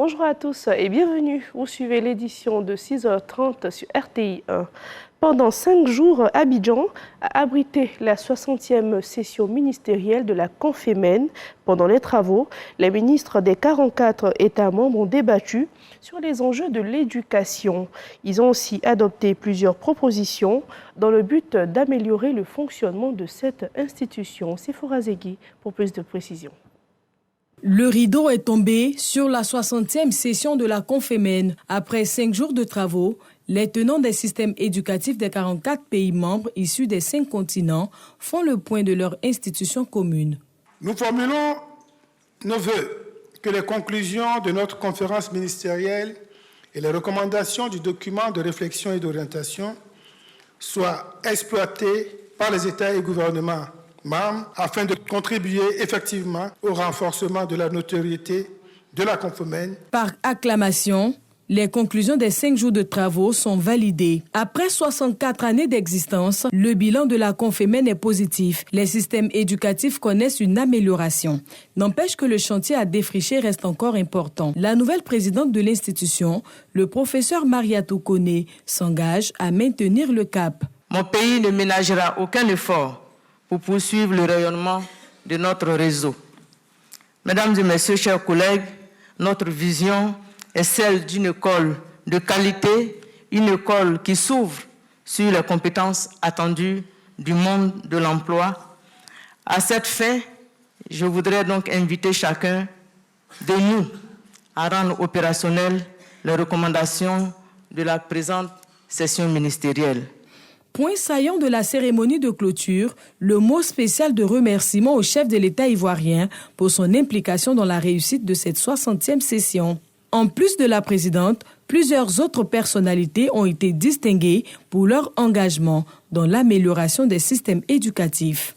Bonjour à tous et bienvenue. Vous suivez l'édition de 6h30 sur RTI 1. Pendant 5 jours, Abidjan a abrité la 60e session ministérielle de la Confémène. Pendant les travaux, les ministres des 44 États membres ont débattu sur les enjeux de l'éducation. Ils ont aussi adopté plusieurs propositions dans le but d'améliorer le fonctionnement de cette institution. C'est Forazegui pour plus de précisions. Le rideau est tombé sur la 60e session de la Confémène. Après 5 jours de travaux, les tenants des systèmes éducatifs des 44 pays membres issus des 5 continents font le point de leur institution commune. Nous formulons nos vœux que les conclusions de notre conférence ministérielle et les recommandations du document de réflexion et d'orientation soient exploitées par les États et gouvernements membres afin de contribuer effectivement au renforcement de la notoriété de la Confémène. Par acclamation, les conclusions des 5 jours de travaux sont validées. Après 64 années d'existence, le bilan de la Confémène est positif. Les systèmes éducatifs connaissent une amélioration. N'empêche que le chantier à défricher reste encore important. La nouvelle présidente de l'institution, le professeur Mariatou Kone, s'engage à maintenir le cap. Mon pays ne ménagera aucun effort pour poursuivre le rayonnement de notre réseau. Mesdames et messieurs, chers collègues, notre vision est celle d'une école de qualité, une école qui s'ouvre sur les compétences attendues du monde de l'emploi. À cette fin, je voudrais donc inviter chacun de nous à rendre opérationnelles les recommandations de la présente session ministérielle. Point saillant de la cérémonie de clôture, le mot spécial de remerciement au chef de l'État ivoirien pour son implication dans la réussite de cette 60e session. En plus de la présidente, plusieurs autres personnalités ont été distinguées pour leur engagement dans l'amélioration des systèmes éducatifs.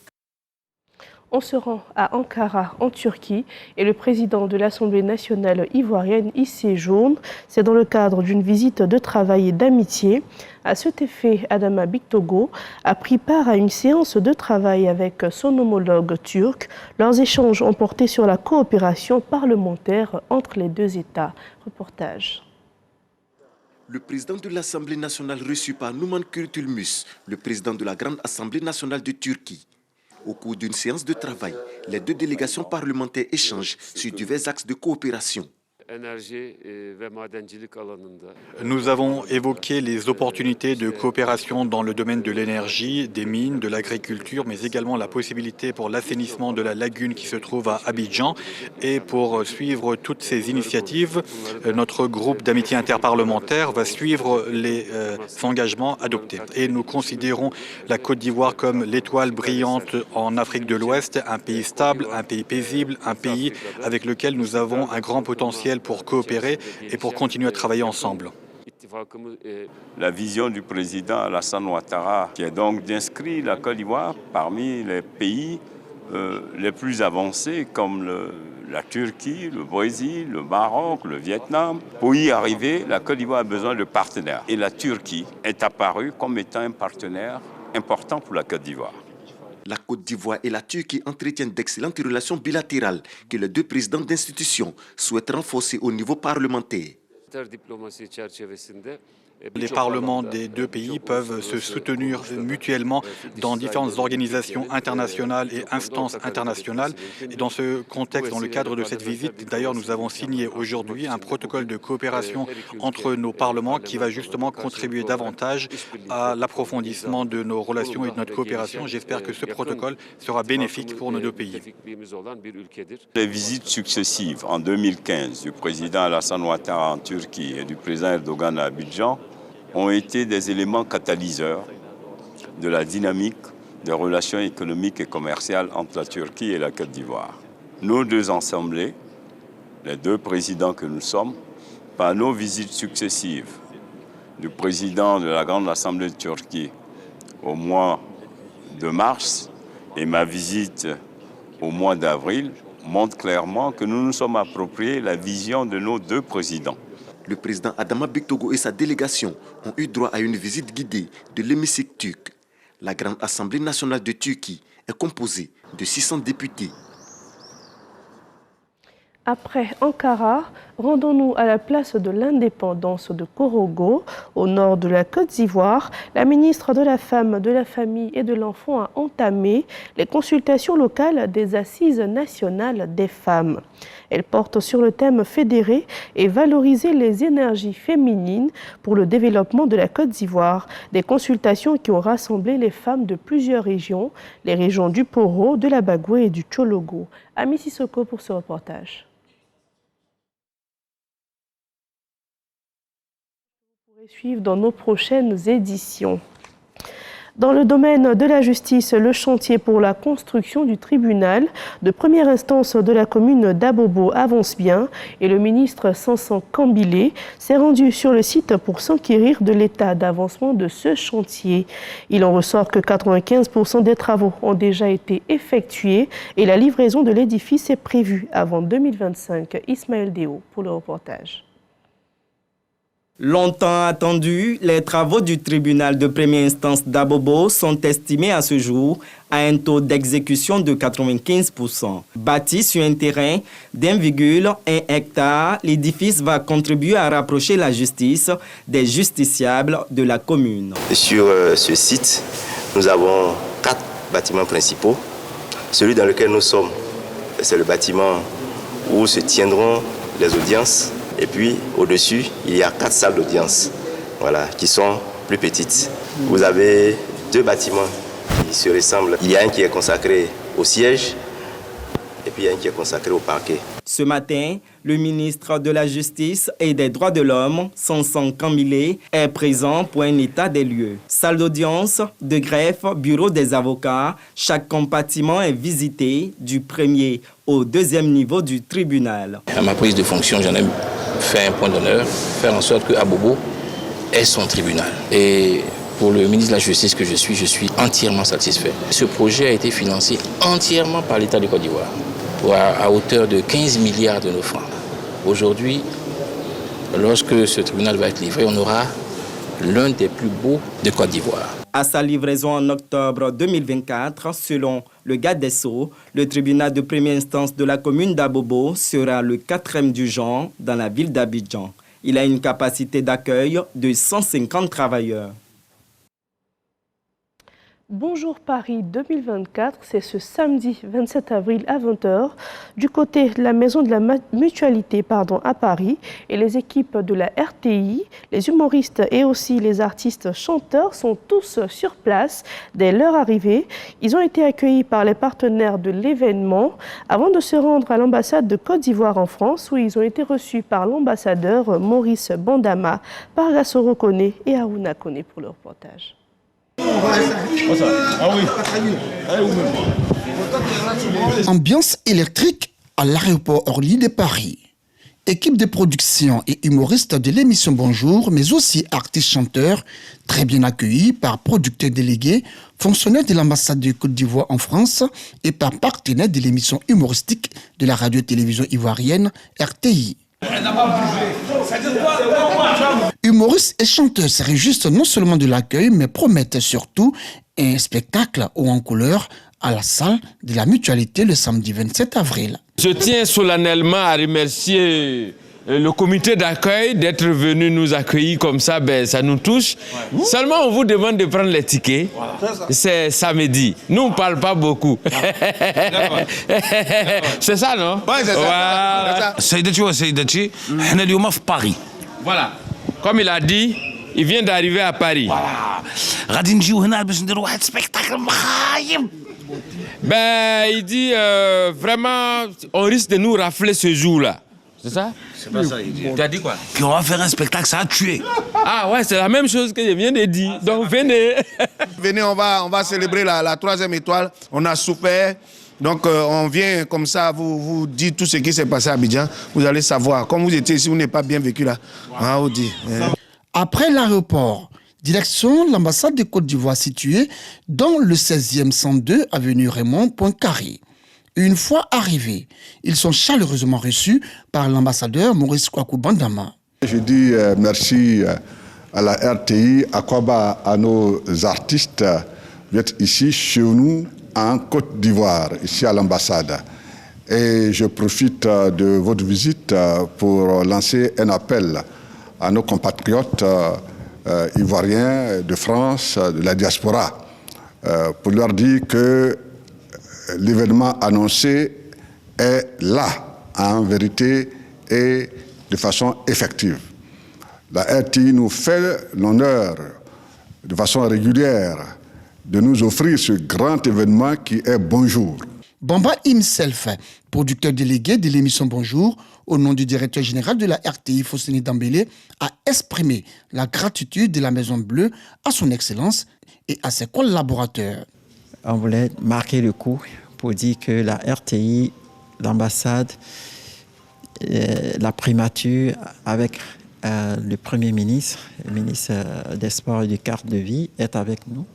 On se rend à Ankara, en Turquie, et le président de l'Assemblée nationale ivoirienne y séjourne. C'est dans le cadre d'une visite de travail et d'amitié. À cet effet, Adama Bictogo a pris part à une séance de travail avec son homologue turc. Leurs échanges ont porté sur la coopération parlementaire entre les deux États. Reportage. Le président de l'Assemblée nationale reçu par Numan Kurtulmus, le président de la Grande Assemblée nationale de Turquie. Au cours d'une séance de travail, les deux délégations parlementaires échangent sur divers axes de coopération. Nous avons évoqué les opportunités de coopération dans le domaine de l'énergie, des mines, de l'agriculture, mais également la possibilité pour l'assainissement de la lagune qui se trouve à Abidjan. Et pour suivre toutes ces initiatives, notre groupe d'amitié interparlementaire va suivre les engagements adoptés. Et nous considérons la Côte d'Ivoire comme l'étoile brillante en Afrique de l'Ouest, un pays stable, un pays paisible, un pays avec lequel nous avons un grand potentiel pour coopérer et pour continuer à travailler ensemble. La vision du président Alassane Ouattara, qui est donc d'inscrire la Côte d'Ivoire parmi les pays les plus avancés comme la Turquie, le Brésil, le Maroc, le Vietnam. Pour y arriver, la Côte d'Ivoire a besoin de partenaires. Et la Turquie est apparue comme étant un partenaire important pour la Côte d'Ivoire. La Côte d'Ivoire et la Turquie entretiennent d'excellentes relations bilatérales que les deux présidents d'institutions souhaitent renforcer au niveau parlementaire. Les parlements des deux pays peuvent se soutenir mutuellement dans différentes organisations internationales et instances internationales. Et dans ce contexte, dans le cadre de cette visite, d'ailleurs, nous avons signé aujourd'hui un protocole de coopération entre nos parlements qui va justement contribuer davantage à l'approfondissement de nos relations et de notre coopération. J'espère que ce protocole sera bénéfique pour nos deux pays. Les visites successives en 2015 du président Alassane Ouattara en Turquie et du président Erdogan à Abidjan ont été des éléments catalyseurs de la dynamique des relations économiques et commerciales entre la Turquie et la Côte d'Ivoire. Nos deux assemblées, les deux présidents que nous sommes, par nos visites successives du président de la Grande Assemblée de Turquie au mois de mars et ma visite au mois d'avril, montrent clairement que nous nous sommes appropriés la vision de nos deux présidents. Le président Adama Bictogo et sa délégation ont eu droit à une visite guidée de l'hémicycle turc. La Grande Assemblée nationale de Turquie est composée de 600 députés. Après Ankara, rendons-nous à la place de l'indépendance de Korogo, au nord de la Côte d'Ivoire. La ministre de la Femme, de la Famille et de l'Enfant a entamé les consultations locales des Assises nationales des femmes. Elle porte sur le thème fédérer et valoriser les énergies féminines pour le développement de la Côte d'Ivoire. Des consultations qui ont rassemblé les femmes de plusieurs régions, les régions du Poro, de la Bagoué et du Tchologo. Ami Sissoko pour ce reportage. Suivre dans nos prochaines éditions. Dans le domaine de la justice, le chantier pour la construction du tribunal de première instance de la commune d'Abobo avance bien et le ministre Sansan Kambilé s'est rendu sur le site pour s'enquérir de l'état d'avancement de ce chantier. Il en ressort que 95% des travaux ont déjà été effectués et la livraison de l'édifice est prévue avant 2025. Ismaël Déo pour le reportage. Longtemps attendus, les travaux du tribunal de première instance d'Abobo sont estimés à ce jour à un taux d'exécution de 95%. Bâti sur un terrain d'1,1 hectare, l'édifice va contribuer à rapprocher la justice des justiciables de la commune. Sur ce site, nous avons 4 bâtiments principaux. Celui dans lequel nous sommes, c'est le bâtiment où se tiendront les audiences. Et puis, au-dessus, il y a 4 salles d'audience, voilà, qui sont plus petites. Vous avez 2 bâtiments qui se ressemblent. Il y a un qui est consacré au siège et puis il y a un qui est consacré au parquet. Ce matin, le ministre de la Justice et des Droits de l'Homme, Sansan Kambilé, est présent pour un état des lieux. Salle d'audience, de greffe, bureau des avocats, chaque compartiment est visité du premier au deuxième niveau du tribunal. À ma prise de fonction, j'en ai fait un point d'honneur, faire en sorte que Abobo ait son tribunal. Et pour le ministre de la Justice que je suis entièrement satisfait. Ce projet a été financé entièrement par l'État de Côte d'Ivoire, à hauteur de 15 milliards de nos francs. Aujourd'hui, lorsque ce tribunal va être livré, on aura l'un des plus beaux de Côte d'Ivoire. À sa livraison en octobre 2024, selon le garde des Sceaux, le tribunal de première instance de la commune d'Abobo sera le 4e du genre dans la ville d'Abidjan. Il a une capacité d'accueil de 150 travailleurs. Bonjour Paris 2024, c'est ce samedi 27 avril à 20h du côté de la Maison de la Mutualité à Paris et les équipes de la RTI, les humoristes et aussi les artistes chanteurs sont tous sur place dès leur arrivée. Ils ont été accueillis par les partenaires de l'événement avant de se rendre à l'ambassade de Côte d'Ivoire en France où ils ont été reçus par l'ambassadeur Maurice Bandama, Pargassoro Kone et Aruna Kone pour le reportage. Ambiance électrique à l'aéroport Orly de Paris. Équipe de production et humoristes de l'émission Bonjour, mais aussi artistes-chanteurs, très bien accueillis par producteurs délégués, fonctionnaires de l'ambassade de Côte d'Ivoire en France et par partenaires de l'émission humoristique de la radio-télévision ivoirienne RTI. Humoristes et chanteurs se réjouissent non seulement de l'accueil, mais promettent surtout un spectacle haut en couleur à la salle de la Mutualité le samedi 27 avril. Je tiens solennellement à remercier le comité d'accueil d'être venu nous accueillir comme ça, ça nous touche. Ouais. Seulement, on vous demande de prendre les tickets. Voilà. C'est samedi. Nous, on ne parle pas beaucoup. C'est ça, non? Oui, c'est ça. Saïdati wa Saïdati, on est à Paris. Voilà. Comme il a dit, il vient d'arriver à Paris. Voilà. Il dit vraiment, on risque de nous rafler ce jour-là. C'est ça? C'est pas ça, il dit. Tu as dit quoi? Qu'on va faire un spectacle, ça a tué. Ah ouais, c'est la même chose que je viens de dire. Donc venez. Venez, on va célébrer la 3e étoile. On a souffert. Donc on vient comme ça vous dire tout ce qui s'est passé à Abidjan. Vous allez savoir. Comme vous étiez ici, vous n'êtes pas bien vécu là. Ah, on dit. Après l'aéroport, direction l'ambassade de Côte d'Ivoire située dans le 16e 102 avenue Raymond Poincaré. Une fois arrivés, ils sont chaleureusement reçus par l'ambassadeur Maurice Kwaku Bandama. Je dis merci à la RTI, à Kwaba, à nos artistes d'être ici chez nous en Côte d'Ivoire, ici à l'ambassade. Et je profite de votre visite pour lancer un appel à nos compatriotes ivoiriens de France, de la diaspora, pour leur dire que l'événement annoncé est là, en vérité et de façon effective. La RTI nous fait l'honneur, de façon régulière, de nous offrir ce grand événement qui est Bonjour. Bamba himself, producteur délégué de l'émission Bonjour, au nom du directeur général de la RTI, Fosséni Dambélé, a exprimé la gratitude de la Maison Bleue à son Excellence et à ses collaborateurs. On voulait marquer le coup pour dire que la RTI, l'ambassade, la primature avec le Premier ministre, le ministre des Sports et du Cadre de vie est avec nous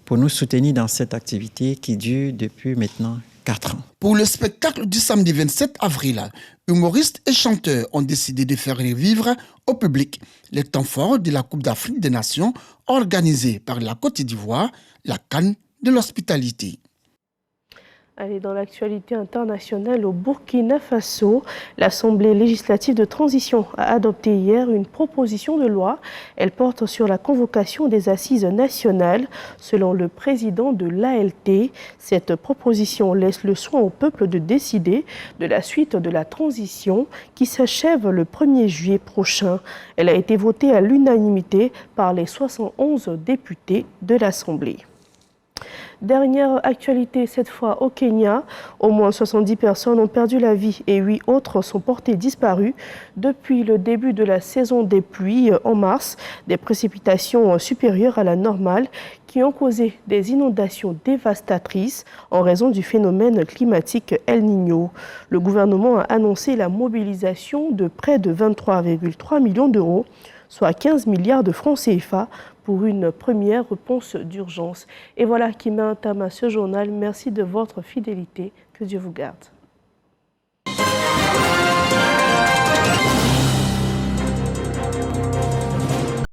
pour nous soutenir dans cette activité qui dure depuis maintenant 4 ans. Pour le spectacle du samedi 27 avril, humoristes et chanteurs ont décidé de faire revivre au public les temps forts de la Coupe d'Afrique des Nations organisée par la Côte d'Ivoire, la CAN de l'hospitalité. Allez, dans l'actualité internationale, au Burkina Faso, l'Assemblée législative de transition a adopté hier une proposition de loi. Elle porte sur la convocation des assises nationales. Selon le président de l'ALT, cette proposition laisse le soin au peuple de décider de la suite de la transition qui s'achève le 1er juillet prochain. Elle a été votée à l'unanimité par les 71 députés de l'Assemblée. Dernière actualité, cette fois au Kenya. Au moins 70 personnes ont perdu la vie et 8 autres sont portées disparues depuis le début de la saison des pluies en mars. Des précipitations supérieures à la normale qui ont causé des inondations dévastatrices en raison du phénomène climatique El Niño. Le gouvernement a annoncé la mobilisation de près de 23,3 millions d'euros, soit 15 milliards de francs CFA, pour une première réponse d'urgence. Et voilà qui met un terme à ce journal. Merci de votre fidélité. Que Dieu vous garde.